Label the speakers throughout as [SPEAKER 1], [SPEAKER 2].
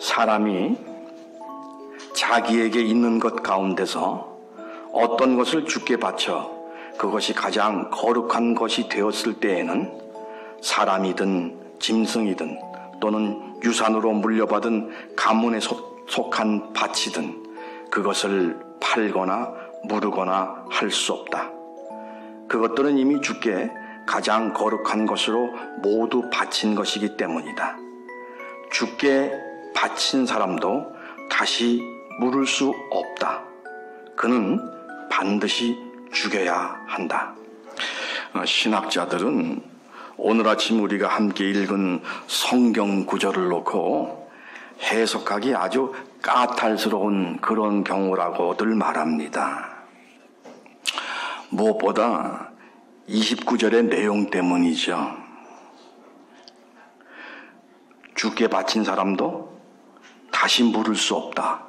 [SPEAKER 1] 사람이 자기에게 있는 것 가운데서 어떤 것을 주께 바쳐 그것이 가장 거룩한 것이 되었을 때에는 사람이든 짐승이든 또는 유산으로 물려받은 가문에 속한 밭이든 그것을 팔거나 무르거나 할 수 없다. 그것들은 이미 주께 가장 거룩한 것으로 모두 바친 것이기 때문이다. 주께 바친 사람도 다시 물을 수 없다. 그는 반드시 죽여야 한다. 신학자들은 오늘 아침 우리가 함께 읽은 성경 구절을 놓고 해석하기 아주 까탈스러운 그런 경우라고들 말합니다. 무엇보다 29절의 내용 때문이죠. 주께 바친 사람도 다시 물을 수 없다.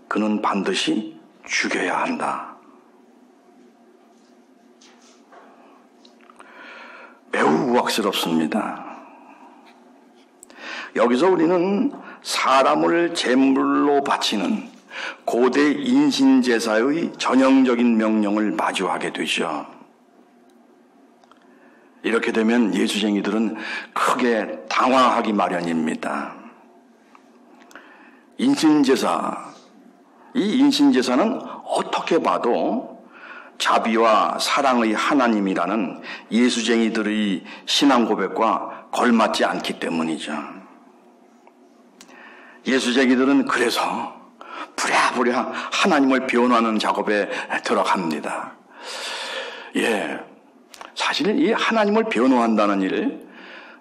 [SPEAKER 1] 그는 반드시 죽여야 한다. 매우 우악스럽습니다. 여기서 우리는 사람을 제물로 바치는 고대 인신제사의 전형적인 명령을 마주하게 되죠. 이렇게 되면 예수쟁이들은 크게 당황하기 마련입니다. 인신제사, 이 인신제사는 어떻게 봐도 자비와 사랑의 하나님이라는 예수쟁이들의 신앙 고백과 걸맞지 않기 때문이죠. 예수쟁이들은 그래서 부랴부랴 하나님을 변호하는 작업에 들어갑니다. 사실 이 하나님을 변호한다는 일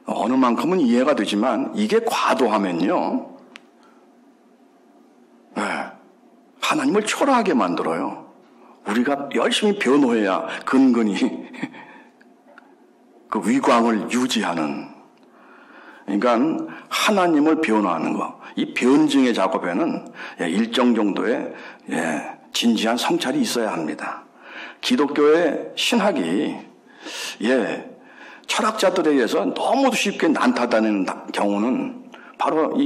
[SPEAKER 1] 어느 만큼은 이해가 되지만 이게 과도하면요, 하나님을 초라하게 만들어요. 우리가 열심히 변호해야 근근히 그 위광을 유지하는, 그러니까 하나님을 변호하는 거, 이 변증의 작업에는 일정 정도의 진지한 성찰이 있어야 합니다. 기독교의 신학이 철학자들에 의해서 너무 쉽게 난타되는 경우는 바로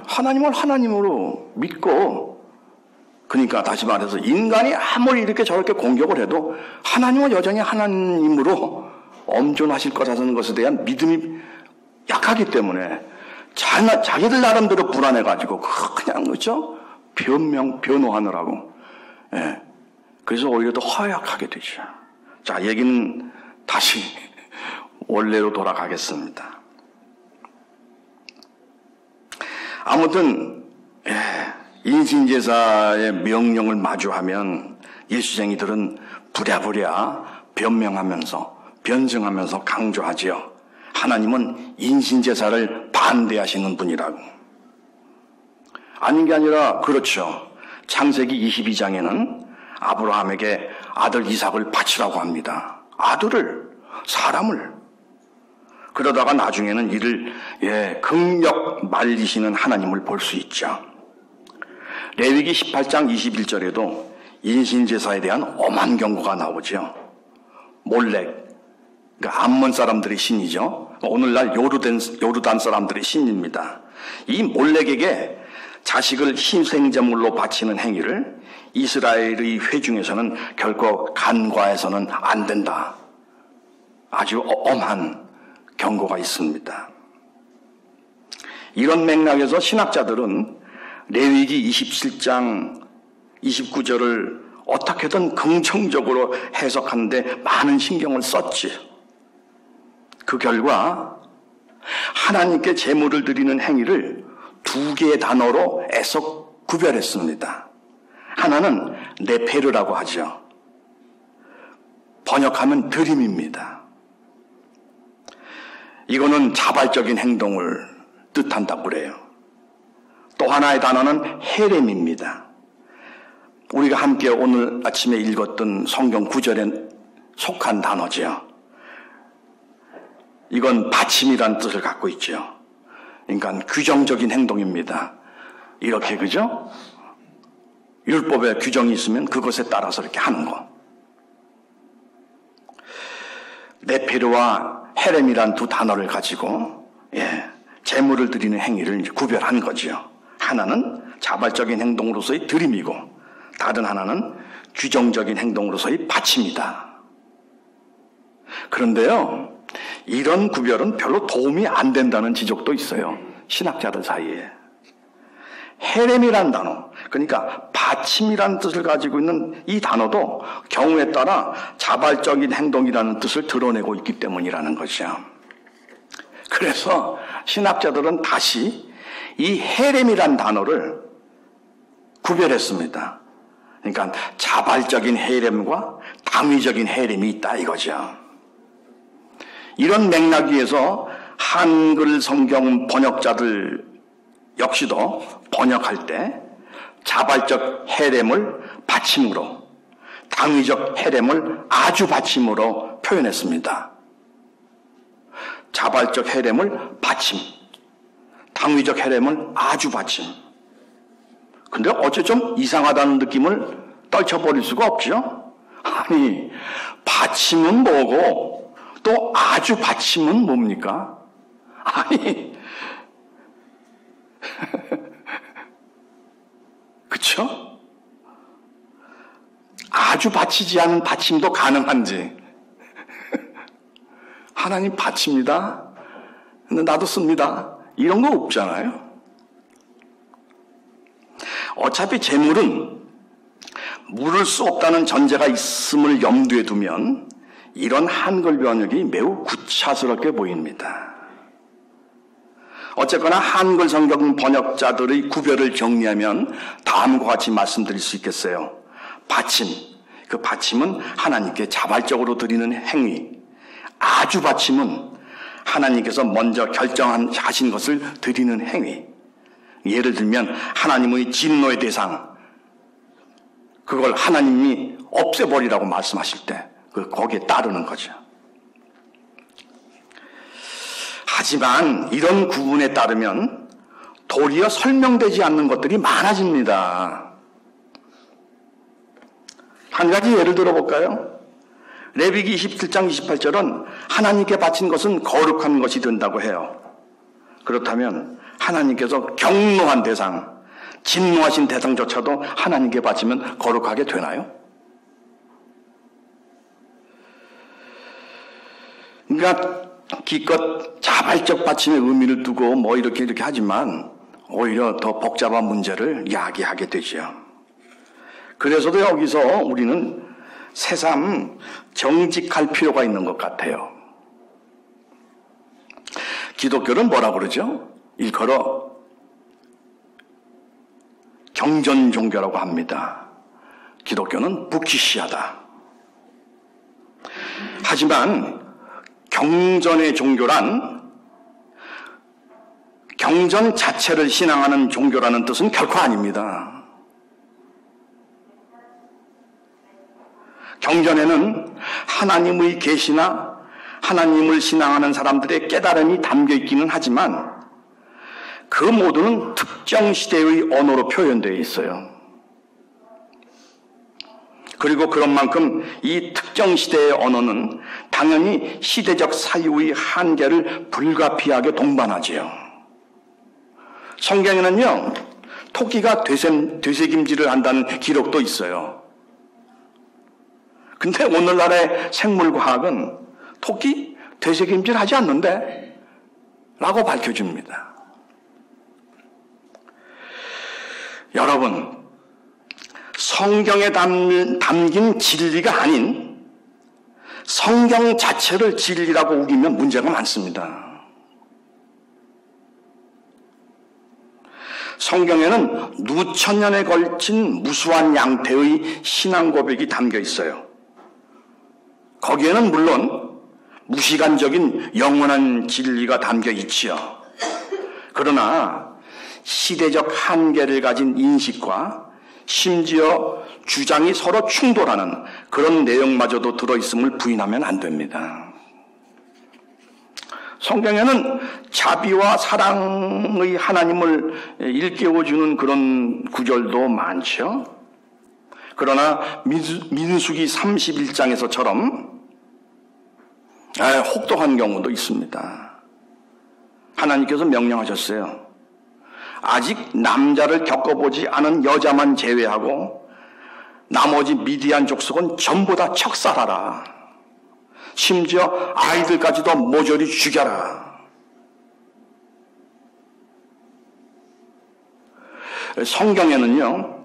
[SPEAKER 1] 하나님을 하나님으로 믿고, 그러니까 다시 말해서 인간이 아무리 이렇게 저렇게 공격을 해도 하나님은 여전히 하나님으로 엄존하실 거라는 것에 대한 믿음이 약하기 때문에 자기들 나름대로 불안해가지고 그냥 변호하느라고. 그래서 오히려 더 허약하게 되죠. 자, 얘기는 다시 원래로 돌아가겠습니다. 아무튼 인신제사의 명령을 마주하면 예수쟁이들은 부랴부랴 변증하면서 강조하지요. 하나님은 인신제사를 반대하시는 분이라고. 아닌 게 아니라 그렇죠. 창세기 22장에는 아브라함에게 아들 이삭을 바치라고 합니다. 아들을, 사람을. 그러다가 나중에는 이를 극력 말리시는 하나님을 볼 수 있죠. 레위기 18장 21절에도 인신제사에 대한 엄한 경고가 나오죠. 몰렉, 그러니까 암몬 사람들의 신이죠. 오늘날 요르단 사람들의 신입니다. 이 몰렉에게 자식을 희생제물로 바치는 행위를 이스라엘의 회중에서는 결코 간과해서는 안 된다. 아주 엄한 경고가 있습니다. 이런 맥락에서 신학자들은 레위기 27장 29절을 어떻게든 긍정적으로 해석하는데 많은 신경을 썼지. 그 결과 하나님께 제물을 드리는 행위를 두 개의 단어로 애써 구별했습니다. 하나는 네페르라고 하죠. 번역하면 드림입니다. 이거는 자발적인 행동을 뜻한다고 그래요. 또 하나의 단어는 헤렘입니다. 우리가 함께 오늘 아침에 읽었던 성경 구절에 속한 단어죠. 이건 받침이라는 뜻을 갖고 있죠. 그러니까 규정적인 행동입니다. 이렇게, 그죠? 율법에 규정이 있으면 그것에 따라서 이렇게 하는 거. 네페르와 헤렘이란 두 단어를 가지고 제물을 드리는 행위를 구별한 거죠. 하나는 자발적인 행동으로서의 드림이고 다른 하나는 규정적인 행동으로서의 바침이다. 그런데요, 이런 구별은 별로 도움이 안 된다는 지적도 있어요. 신학자들 사이에. 헤렘이란 단어, 그러니까 바침이라는 뜻을 가지고 있는 이 단어도 경우에 따라 자발적인 행동이라는 뜻을 드러내고 있기 때문이라는 것이죠. 그래서 신학자들은 다시 이 헤렘이란 단어를 구별했습니다. 그러니까 자발적인 헤렘과 당위적인 헤렘이 있다 이거죠. 이런 맥락 위에서 한글 성경 번역자들 역시도 번역할 때 자발적 헤렘을 받침으로, 당위적 헤렘을 아주 받침으로 표현했습니다. 자발적 헤렘을 받침, 당위적 헤렘을 아주 받침. 근데 어째 좀 이상하다는 느낌을 떨쳐버릴 수가 없죠. 아니, 받침은 뭐고 또 아주 받침은 뭡니까? 아니, 그쵸? 아주 받치지 않은 받침도 가능한지. 하나님 받칩니다. 근데 나도 씁니다. 이런 거 없잖아요. 어차피 재물은 물을 수 없다는 전제가 있음을 염두에 두면 이런 한글 번역이 매우 구차스럽게 보입니다. 어쨌거나 한글 성경 번역자들의 구별을 정리하면 다음과 같이 말씀드릴 수 있겠어요. 받침, 그 받침은 하나님께 자발적으로 드리는 행위. 아주 받침은 하나님께서 먼저 결정하신 것을 드리는 행위. 예를 들면 하나님의 진노의 대상, 그걸 하나님이 없애버리라고 말씀하실 때 거기에 따르는 거죠. 하지만 이런 구분에 따르면 도리어 설명되지 않는 것들이 많아집니다. 한 가지 예를 들어볼까요? 레위기 27장 28절은 하나님께 바친 것은 거룩한 것이 된다고 해요. 그렇다면 하나님께서 경노한 대상, 진노하신 대상조차도 하나님께 바치면 거룩하게 되나요? 그러니까 기껏 자발적 바침의 의미를 두고 뭐 이렇게 하지만 오히려 더 복잡한 문제를 야기하게 되죠. 그래서도 여기서 우리는 새삼 정직할 필요가 있는 것 같아요. 기독교는 뭐라 그러죠? 일컬어 경전 종교라고 합니다. 기독교는 묵시시하다. 하지만 경전의 종교란 경전 자체를 신앙하는 종교라는 뜻은 결코 아닙니다. 경전에는 하나님의 계시나 하나님을 신앙하는 사람들의 깨달음이 담겨 있기는 하지만 그 모두는 특정 시대의 언어로 표현되어 있어요. 그리고 그런 만큼 이 특정 시대의 언어는 당연히 시대적 사유의 한계를 불가피하게 동반하지요. 성경에는요, 토끼가 되새김질을 한다는 기록도 있어요. 근데 오늘날의 생물과학은 토끼 되새김질 하지 않는데? 라고 밝혀줍니다. 여러분, 성경에 담긴 진리가 아닌 성경 자체를 진리라고 우기면 문제가 많습니다. 성경에는 누천년에 걸친 무수한 양태의 신앙 고백이 담겨 있어요. 거기에는 물론 무시간적인 영원한 진리가 담겨 있지요. 그러나 시대적 한계를 가진 인식과 심지어 주장이 서로 충돌하는 그런 내용마저도 들어있음을 부인하면 안 됩니다. 성경에는 자비와 사랑의 하나님을 일깨워주는 그런 구절도 많죠. 그러나 민수기 31장에서처럼 혹독한 경우도 있습니다. 하나님께서 명령하셨어요. 아직 남자를 겪어보지 않은 여자만 제외하고 나머지 미디안 족속은 전부 다 척살하라. 심지어 아이들까지도 모조리 죽여라. 성경에는요,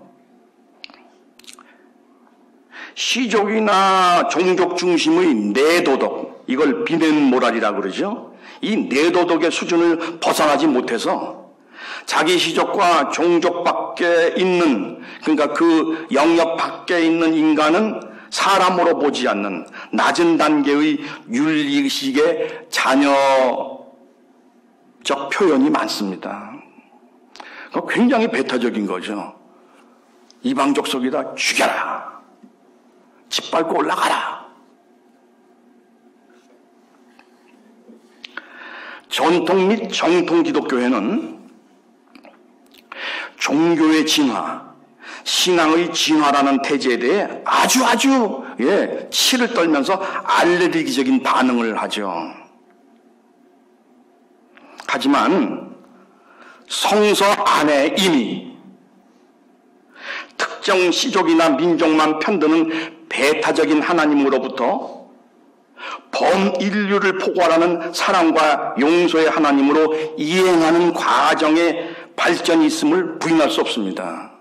[SPEAKER 1] 시족이나 종족 중심의 내도덕, 이걸 비낸 모랄이라고 그러죠. 이 내도덕의 수준을 벗어나지 못해서 자기 시족과 종족 밖에 있는, 그러니까 그 영역 밖에 있는 인간은 사람으로 보지 않는 낮은 단계의 윤리의식의 자녀적 표현이 많습니다. 굉장히 배타적인 거죠. 이방 족속이다 죽여라. 짓밟고 올라가라. 전통 및 정통 기독교회는 종교의 진화, 신앙의 진화라는 태제에 대해 아주 치를 떨면서 알레르기적인 반응을 하죠. 하지만 성서 안에 이미 특정 시족이나 민족만 편드는 배타적인 하나님으로부터 범인류를 포괄하는 사랑과 용서의 하나님으로 이행하는 과정에 발전이 있음을 부인할 수 없습니다.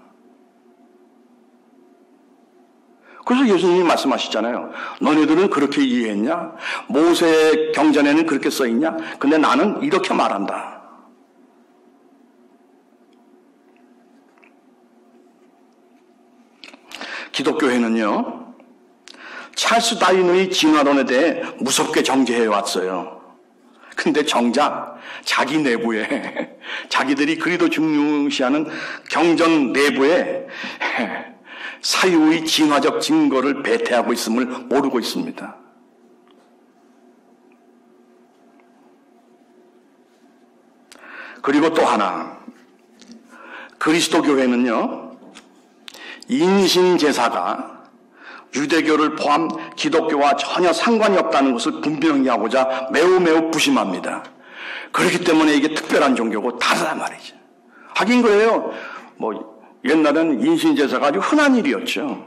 [SPEAKER 1] 그래서 예수님이 말씀하시잖아요. 너네들은 그렇게 이해했냐? 모세 경전에는 그렇게 써있냐? 근데 나는 이렇게 말한다. 기독교회는요, 찰스 다윈의 진화론에 대해 무섭게 정죄해 왔어요. 근데 정작 자기 내부에, 자기들이 그리도 중요시하는 경전 내부에 사유의 진화적 증거를 배태하고 있음을 모르고 있습니다. 그리고 또 하나, 그리스도 교회는요, 인신제사가 유대교를 포함 기독교와 전혀 상관이 없다는 것을 분명히 하고자 매우 부심합니다. 그렇기 때문에 이게 특별한 종교고 다르단 말이죠. 하긴 그래요. 옛날에는 인신제사가 아주 흔한 일이었죠.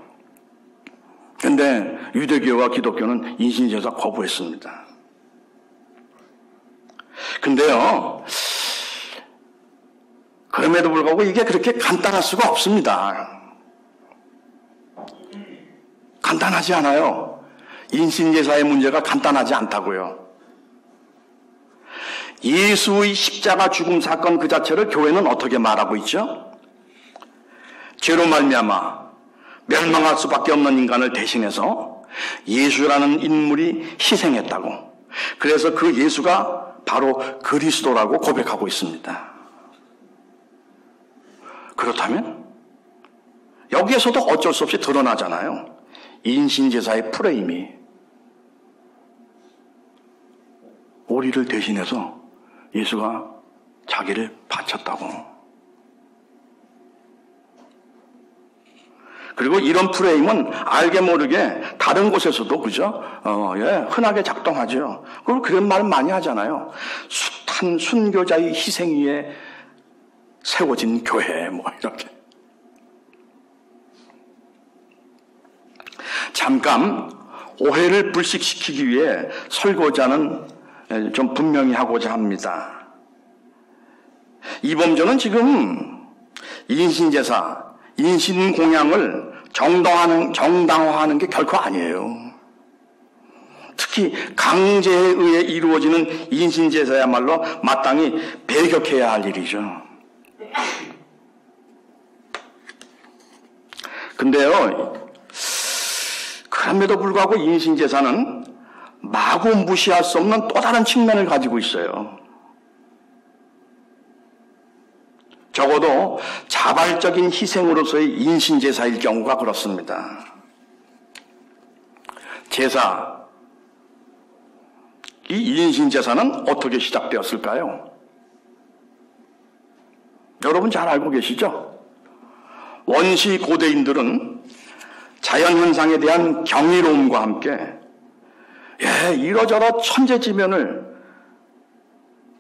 [SPEAKER 1] 그런데 유대교와 기독교는 인신제사 거부했습니다. 근데요, 그럼에도 불구하고 이게 그렇게 간단할 수가 없습니다. 간단하지 않아요. 인신제사의 문제가 간단하지 않다고요. 예수의 십자가 죽음 사건 그 자체를 교회는 어떻게 말하고 있죠? 죄로 말미암아 멸망할 수밖에 없는 인간을 대신해서 예수라는 인물이 희생했다고. 그래서 그 예수가 바로 그리스도라고 고백하고 있습니다. 그렇다면 여기에서도 어쩔 수 없이 드러나잖아요. 인신제사의 프레임이 우리를 대신해서 예수가 자기를 바쳤다고. 그리고 이런 프레임은 알게 모르게 다른 곳에서도 그죠? 흔하게 작동하죠. 그리고 그런 말 많이 하잖아요. 숱한 순교자의 희생 위에 세워진 교회 이렇게. 잠깐 오해를 불식시키기 위해 설교자는 좀 분명히 하고자 합니다. 이범조는 지금 인신제사, 인신공양을 정당화하는 게 결코 아니에요. 특히 강제에 의해 이루어지는 인신제사야말로 마땅히 배격해야 할 일이죠. 근데요, 그럼에도 불구하고 인신제사는 마구 무시할 수 없는 또 다른 측면을 가지고 있어요. 적어도 자발적인 희생으로서의 인신제사일 경우가 그렇습니다. 제사, 이 인신제사는 어떻게 시작되었을까요? 여러분 잘 알고 계시죠? 원시 고대인들은 자연현상에 대한 경이로움과 함께 이러저러 천재지변을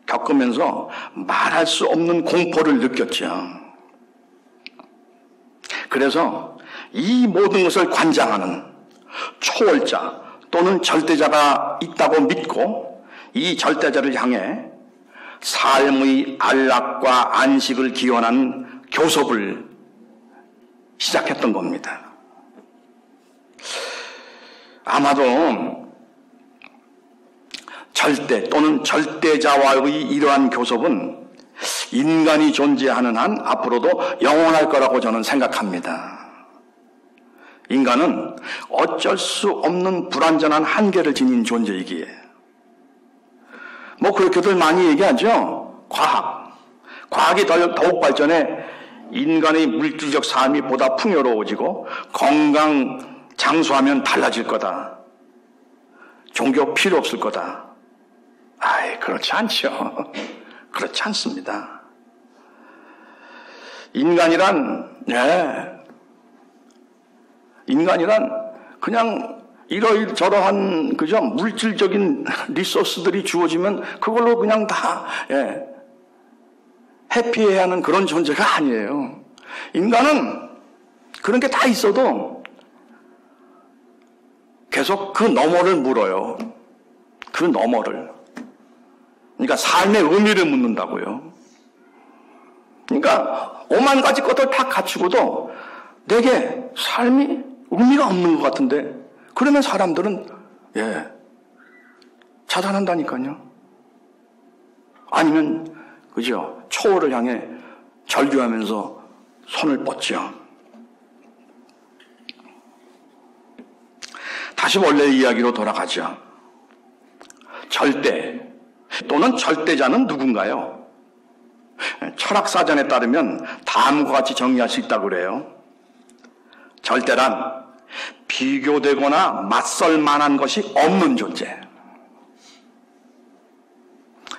[SPEAKER 1] 겪으면서 말할 수 없는 공포를 느꼈죠. 그래서 이 모든 것을 관장하는 초월자 또는 절대자가 있다고 믿고 이 절대자를 향해 삶의 안락과 안식을 기원한 교섭을 시작했던 겁니다. 아마도 절대 또는 절대자와의 이러한 교섭은 인간이 존재하는 한 앞으로도 영원할 거라고 저는 생각합니다. 인간은 어쩔 수 없는 불완전한 한계를 지닌 존재이기에 그렇게들 많이 얘기하죠. 과학이 더욱 발전해 인간의 물질적 삶이 보다 풍요로워지고 건강 장수하면 달라질 거다. 종교 필요 없을 거다. 그렇지 않죠. 그렇지 않습니다. 인간이란 그냥 이러저러한 물질적인 리소스들이 주어지면 그걸로 그냥 다 해피해야 하는 그런 존재가 아니에요. 인간은 그런 게 다 있어도 계속 그 너머를 물어요. 그 너머를. 그러니까 삶의 의미를 묻는다고요. 그러니까 오만 가지 것들 다 갖추고도 내게 삶이 의미가 없는 것 같은데 그러면 사람들은 자살한다니까요. 아니면 그죠? 초월을 향해 절규하면서 손을 뻗죠. 다시 원래의 이야기로 돌아가죠. 절대 또는 절대자는 누군가요? 철학사전에 따르면 다음과 같이 정의할 수 있다고 그래요. 절대란 비교되거나 맞설 만한 것이 없는 존재.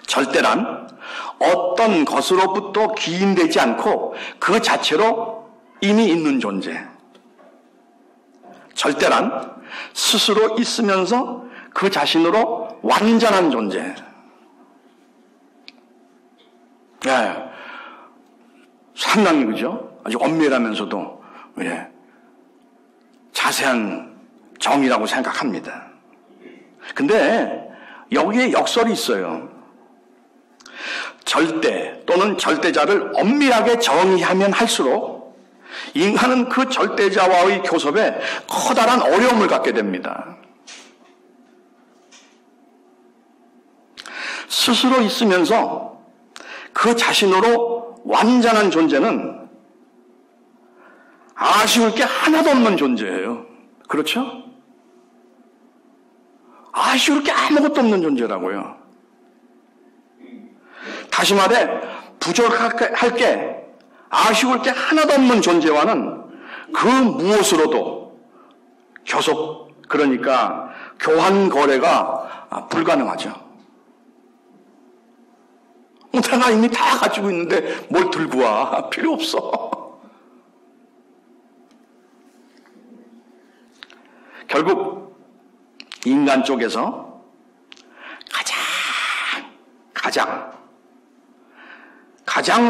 [SPEAKER 1] 절대란 어떤 것으로부터 기인되지 않고 그 자체로 이미 있는 존재. 절대란 스스로 있으면서 그 자신으로 완전한 존재. 상당히 그죠? 아주 엄밀하면서도 자세한 정의라고 생각합니다. 근데 여기에 역설이 있어요. 절대 또는 절대자를 엄밀하게 정의하면 할수록 인간은 그 절대자와의 교섭에 커다란 어려움을 갖게 됩니다. 스스로 있으면서 그 자신으로 완전한 존재는 아쉬울 게 하나도 없는 존재예요. 그렇죠? 아쉬울 게 아무것도 없는 존재라고요. 다시 말해 부족할 게 아쉬울 게 하나도 없는 존재와는 그 무엇으로도 교섭, 그러니까 교환 거래가 불가능하죠. 내가 이미 다 가지고 있는데 뭘 들고 와? 필요 없어. 결국 인간 쪽에서 가장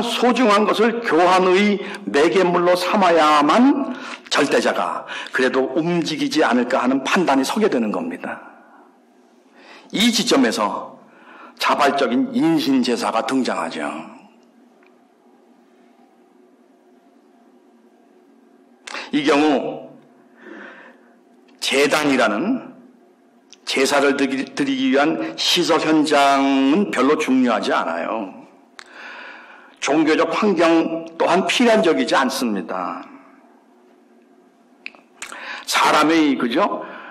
[SPEAKER 1] 소중한 것을 교환의 매개물로 삼아야만 절대자가 그래도 움직이지 않을까 하는 판단이 서게 되는 겁니다. 이 지점에서 자발적인 인신제사가 등장하죠. 이 경우 제단이라는 제사를 드리기 위한 시설 현장은 별로 중요하지 않아요. 종교적 환경 또한 필연적이지 않습니다. 사람의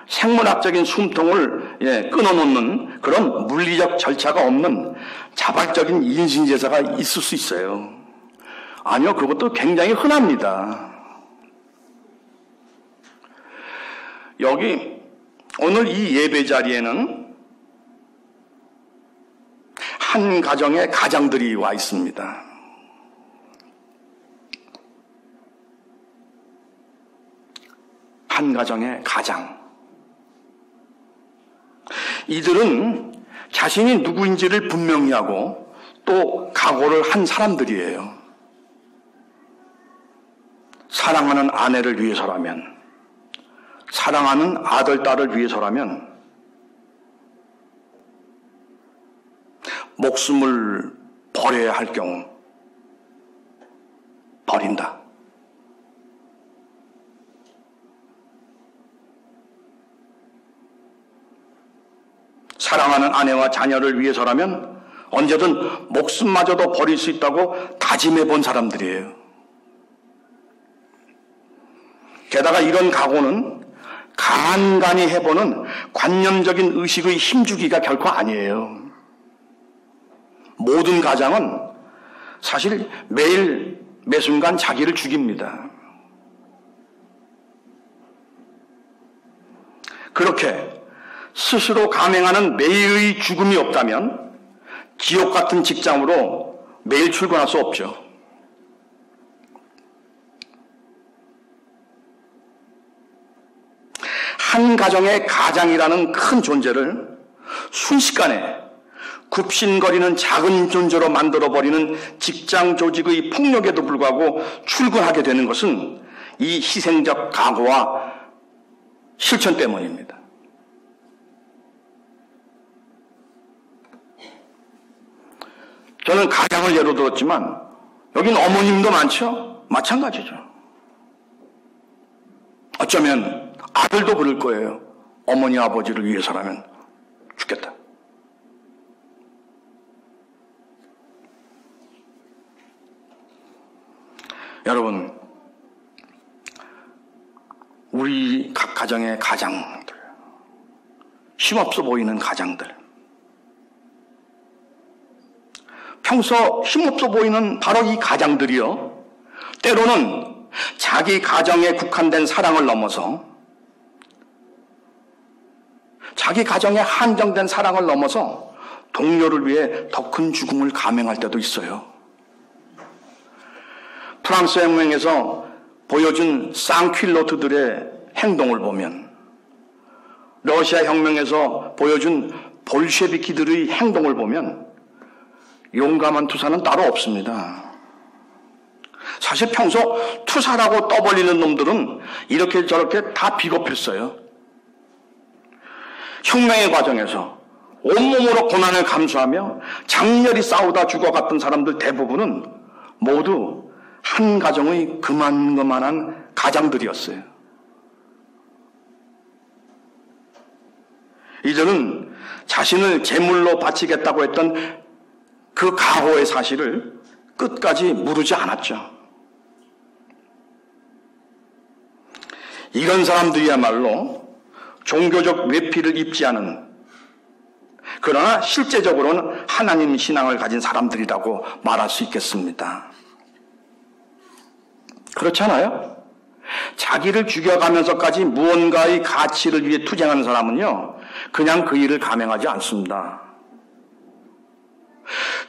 [SPEAKER 1] 생물학적인 숨통을 끊어놓는 그런 물리적 절차가 없는 자발적인 인신제사가 있을 수 있어요. 아니요, 그것도 굉장히 흔합니다. 여기 오늘 이 예배 자리에는 한 가정의 가장들이 와 있습니다. 한 가정의 가장. 이들은 자신이 누구인지를 분명히 하고 또 각오를 한 사람들이에요. 사랑하는 아내를 위해서라면, 사랑하는 아들, 딸을 위해서라면 목숨을 버려야 할 경우 버린다. 사랑하는 아내와 자녀를 위해서라면 언제든 목숨마저도 버릴 수 있다고 다짐해 본 사람들이에요. 게다가 이런 각오는 간간히 해보는 관념적인 의식의 힘주기가 결코 아니에요. 모든 가장은 사실 매일 매순간 자기를 죽입니다. 그렇게 스스로 감행하는 매일의 죽음이 없다면 지옥 같은 직장으로 매일 출근할 수 없죠. 한 가정의 가장이라는 큰 존재를 순식간에 굽신거리는 작은 존재로 만들어버리는 직장 조직의 폭력에도 불구하고 출근하게 되는 것은 이 희생적 각오와 실천 때문입니다. 저는 가장을 예로 들었지만 여긴 어머님도 많죠? 마찬가지죠. 어쩌면 아들도 그럴 거예요. 어머니 아버지를 위해서라면 죽겠다. 여러분, 우리 각 가정의 가장들, 힘없어 보이는 가장들, 평소 힘없어 보이는 바로 이 가장들이요, 때로는 자기 가정에 국한된 사랑을 넘어서, 자기 가정에 한정된 사랑을 넘어서 동료를 위해 더 큰 죽음을 감행할 때도 있어요. 프랑스 혁명에서 보여준 쌍퀼로트들의 행동을 보면, 러시아 혁명에서 보여준 볼셰비키들의 행동을 보면 용감한 투사는 따로 없습니다. 사실 평소 투사라고 떠벌리는 놈들은 이렇게 저렇게 다 비겁했어요. 혁명의 과정에서 온몸으로 고난을 감수하며 장렬히 싸우다 죽어갔던 사람들 대부분은 모두 한 가정의 그만한 가장들이었어요. 이들은 자신을 제물로 바치겠다고 했던 그 각오의 사실을 끝까지 무르지 않았죠. 이런 사람들이야말로 종교적 외피를 입지 않은, 그러나 실제적으로는 하나님 신앙을 가진 사람들이라고 말할 수 있겠습니다. 그렇잖아요? 자기를 죽여가면서까지 무언가의 가치를 위해 투쟁하는 사람은요, 그냥 그 일을 감행하지 않습니다.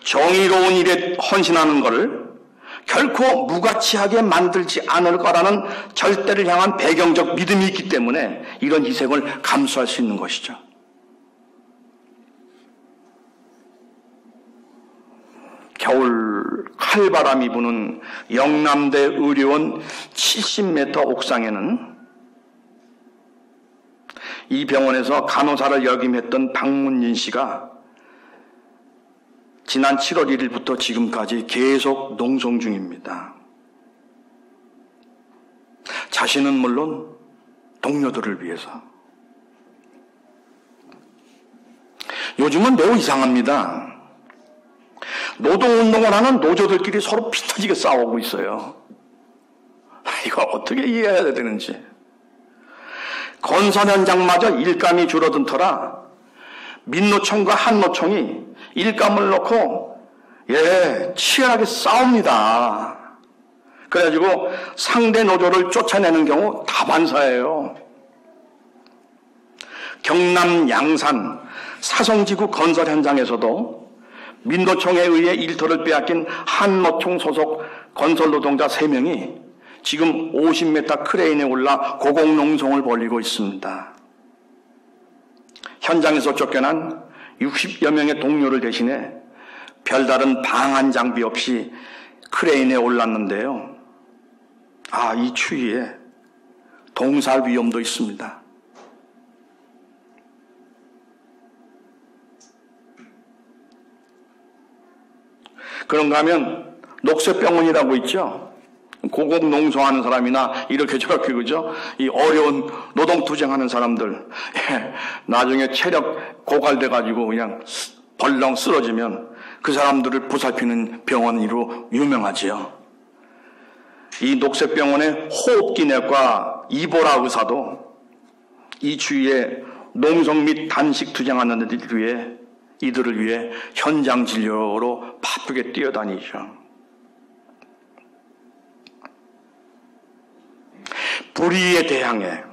[SPEAKER 1] 정의로운 일에 헌신하는 것을 결코 무가치하게 만들지 않을 거라는 절대를 향한 배경적 믿음이 있기 때문에 이런 희생을 감수할 수 있는 것이죠. 겨울 칼바람이 부는 영남대 의료원 70m 옥상에는 이 병원에서 간호사를 역임했던 박문진 씨가 지난 7월 1일부터 지금까지 계속 농성 중입니다. 자신은 물론 동료들을 위해서. 요즘은 매우 이상합니다. 노동운동을 하는 노조들끼리 서로 피 터지게 싸우고 있어요. 이거 어떻게 이해해야 되는지. 건설 현장마저 일감이 줄어든 터라 민노총과 한노총이 일감을 놓고 치열하게 싸웁니다. 그래가지고 상대 노조를 쫓아내는 경우 다반사예요. 경남 양산 사성지구 건설 현장에서도 민노총에 의해 일터를 빼앗긴 한노총 소속 건설 노동자 3명이 지금 50m 크레인에 올라 고공농성을 벌이고 있습니다. 현장에서 쫓겨난 60여 명의 동료를 대신해 별다른 방한 장비 없이 크레인에 올랐는데요. 이 추위에 동살 위험도 있습니다. 그런가 하면 녹색병원이라고 있죠. 고공농성하는 사람이나 이렇게 저렇게 그죠? 이 어려운 노동투쟁하는 사람들 나중에 체력 고갈돼가지고 그냥 벌렁 쓰러지면 그 사람들을 보살피는 병원으로 유명하지요. 이 녹색병원의 호흡기내과 이보라 의사도 이 주위에 농성 및 단식 투쟁하는 이들을 위해 현장 진료로 바쁘게 뛰어다니죠. 불의에 대항해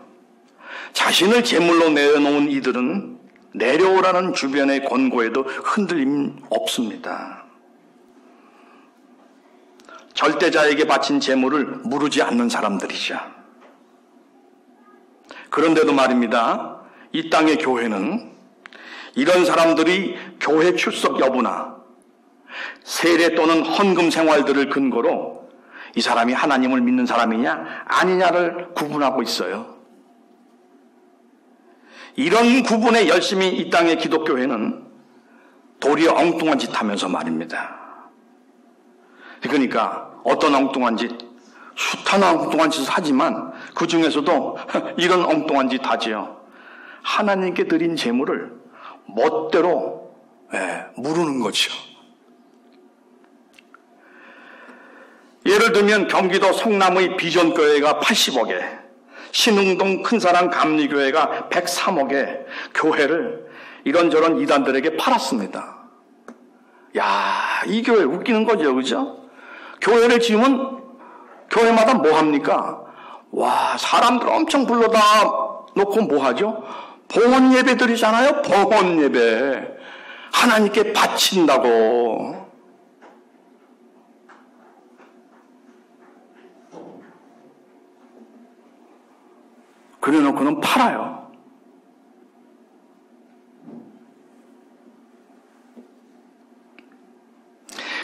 [SPEAKER 1] 자신을 제물로 내놓은 이들은 내려오라는 주변의 권고에도 흔들림 없습니다. 절대자에게 바친 제물을 무르지 않는 사람들이죠. 그런데도 말입니다. 이 땅의 교회는 이런 사람들이 교회 출석 여부나 세례 또는 헌금 생활들을 근거로 이 사람이 하나님을 믿는 사람이냐 아니냐를 구분하고 있어요. 이런 구분에 열심히 이 땅의 기독교회는 도리어 엉뚱한 짓 하면서 말입니다. 그러니까 어떤 엉뚱한 짓, 숱한 엉뚱한 짓을 하지만 그 중에서도 이런 엉뚱한 짓 하지요. 하나님께 드린 제물을 멋대로 무르는 거죠. 예를 들면 경기도 성남의 비전교회가 80억에 신흥동 큰사랑 감리교회가 103억에 교회를 이런저런 이단들에게 팔았습니다. 이 교회 웃기는 거죠, 그죠? 교회를 지으면 교회마다 뭐 합니까? 사람들 엄청 불러다 놓고 뭐 하죠? 봉헌 예배 드리잖아요. 봉헌 예배 하나님께 바친다고. 그래 놓고는 팔아요.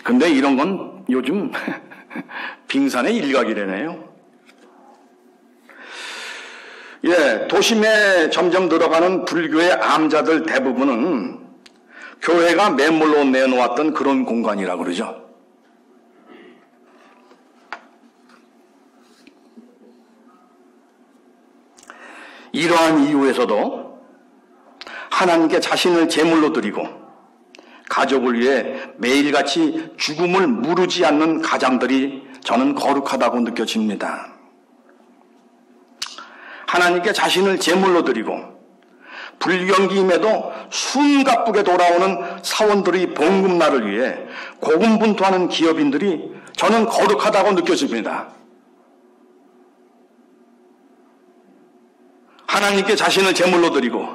[SPEAKER 1] 근데 이런 건 요즘 빙산의 일각이라네요. 도심에 점점 들어가는 불교의 암자들 대부분은 교회가 매물로 내놓았던 그런 공간이라고 그러죠. 이러한 이유에서도 하나님께 자신을 제물로 드리고 가족을 위해 매일같이 죽음을 무르지 않는 가장들이 저는 거룩하다고 느껴집니다. 하나님께 자신을 제물로 드리고 불경기임에도 숨가쁘게 돌아오는 사원들의 봉급날을 위해 고군분투하는 기업인들이 저는 거룩하다고 느껴집니다. 하나님께 자신을 제물로 드리고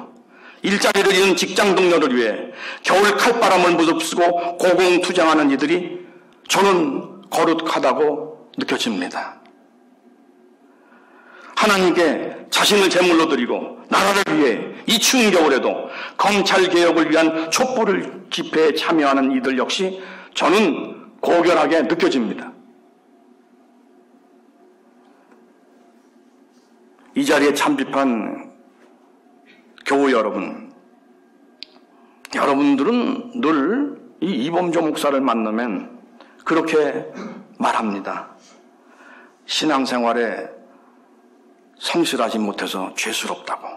[SPEAKER 1] 일자리를 잃은 직장 동료를 위해 겨울 칼바람을 무릅쓰고 고공투쟁하는 이들이 저는 거룩하다고 느껴집니다. 하나님께 자신을 제물로 드리고 나라를 위해 이 추운 겨울에도 검찰개혁을 위한 촛불을 집회에 참여하는 이들 역시 저는 고결하게 느껴집니다. 이 자리에 참집한 교우 여러분, 여러분들은 늘 이 이범조 목사를 만나면 그렇게 말합니다. 신앙생활에 성실하지 못해서 죄스럽다고.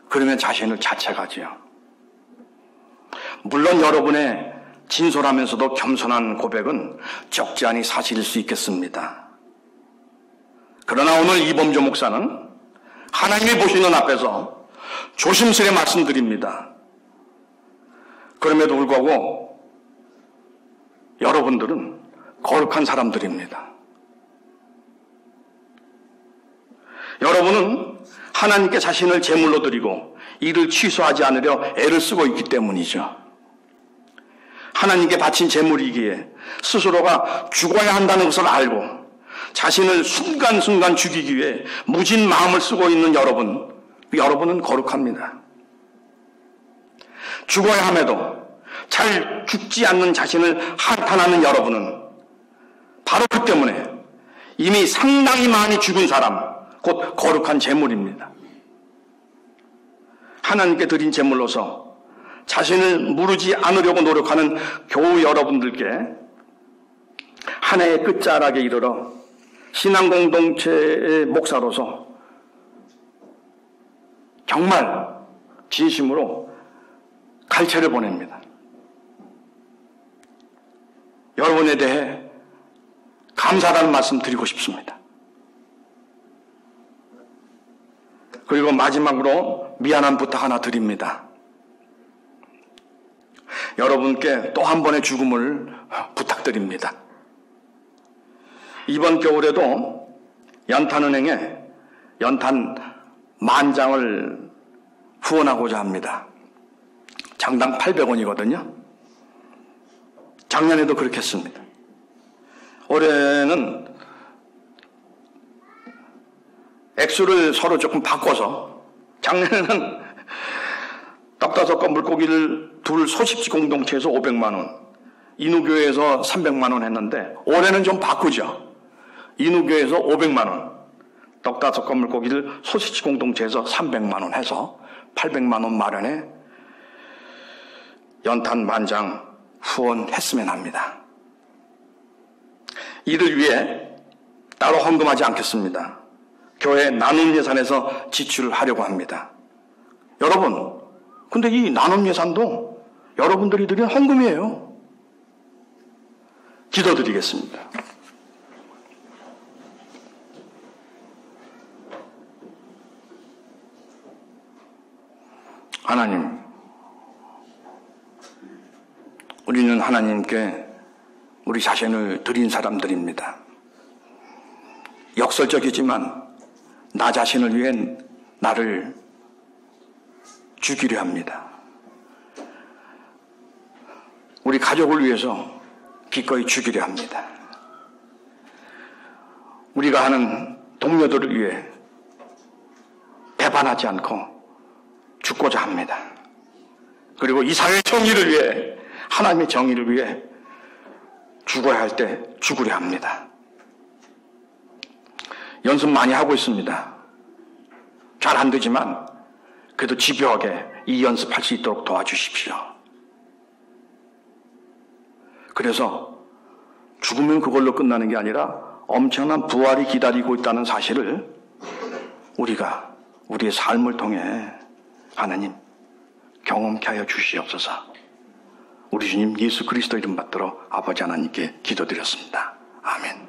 [SPEAKER 1] 그러면 자신을 자책하지요. 물론 여러분의 진솔하면서도 겸손한 고백은 적지 않이 사실일 수 있겠습니다. 그러나 오늘 이범조 목사는 하나님이 보시는 앞에서 조심스레 말씀드립니다. 그럼에도 불구하고 여러분들은 거룩한 사람들입니다. 여러분은 하나님께 자신을 제물로 드리고 이를 취소하지 않으려 애를 쓰고 있기 때문이죠. 하나님께 바친 제물이기에 스스로가 죽어야 한다는 것을 알고 자신을 순간순간 죽이기 위해 무진 마음을 쓰고 있는 여러분은 거룩합니다. 죽어야 함에도 잘 죽지 않는 자신을 한탄하는 여러분은 바로 그 때문에 이미 상당히 많이 죽은 사람, 곧 거룩한 제물입니다. 하나님께 드린 제물로서 자신을 무르지 않으려고 노력하는 교우 여러분들께 한 해의 끝자락에 이르러 신앙공동체의 목사로서 정말 진심으로 갈채를 보냅니다. 여러분에 대해 감사하다는 말씀 드리고 싶습니다. 그리고 마지막으로 미안한 부탁 하나 드립니다. 여러분께 또 한 번의 죽음을 부탁드립니다. 이번 겨울에도 연탄은행에 연탄 10,000장을 후원하고자 합니다. 장당 800원이거든요. 작년에도 그렇게 했습니다. 올해는 액수를 서로 조금 바꿔서 작년에는 떡다섯과 물고기를 둘 소식지 공동체에서 500만 원, 인후교회에서 300만 원 했는데 올해는 좀 바꾸죠. 인후교회에서 500만 원, 떡다섯과 물고기를 소식지 공동체에서 300만 원 해서 800만 원 마련에 연탄 10,000장 후원했으면 합니다. 이를 위해 따로 헌금하지 않겠습니다. 교회 나눔 예산에서 지출하려고 합니다. 여러분, 근데 이 나눔 예산도 여러분들이 드린 헌금이에요. 기도드리겠습니다. 하나님, 우리는 하나님께 우리 자신을 드린 사람들입니다. 역설적이지만 나 자신을 위해 나를 죽이려 합니다. 우리 가족을 위해서 기꺼이 죽이려 합니다. 우리가 하는 동료들을 위해 배반하지 않고 죽고자 합니다. 그리고 이 사회의 정의를 위해, 하나님의 정의를 위해 죽어야 할 때 죽으려 합니다. 연습 많이 하고 있습니다. 잘 안 되지만 그래도 집요하게 이 연습할 수 있도록 도와주십시오. 그래서 죽으면 그걸로 끝나는 게 아니라 엄청난 부활이 기다리고 있다는 사실을 우리가 우리의 삶을 통해 하나님 경험케 하여 주시옵소서. 우리 주님 예수 그리스도 이름 받들어 아버지 하나님께 기도드렸습니다. 아멘.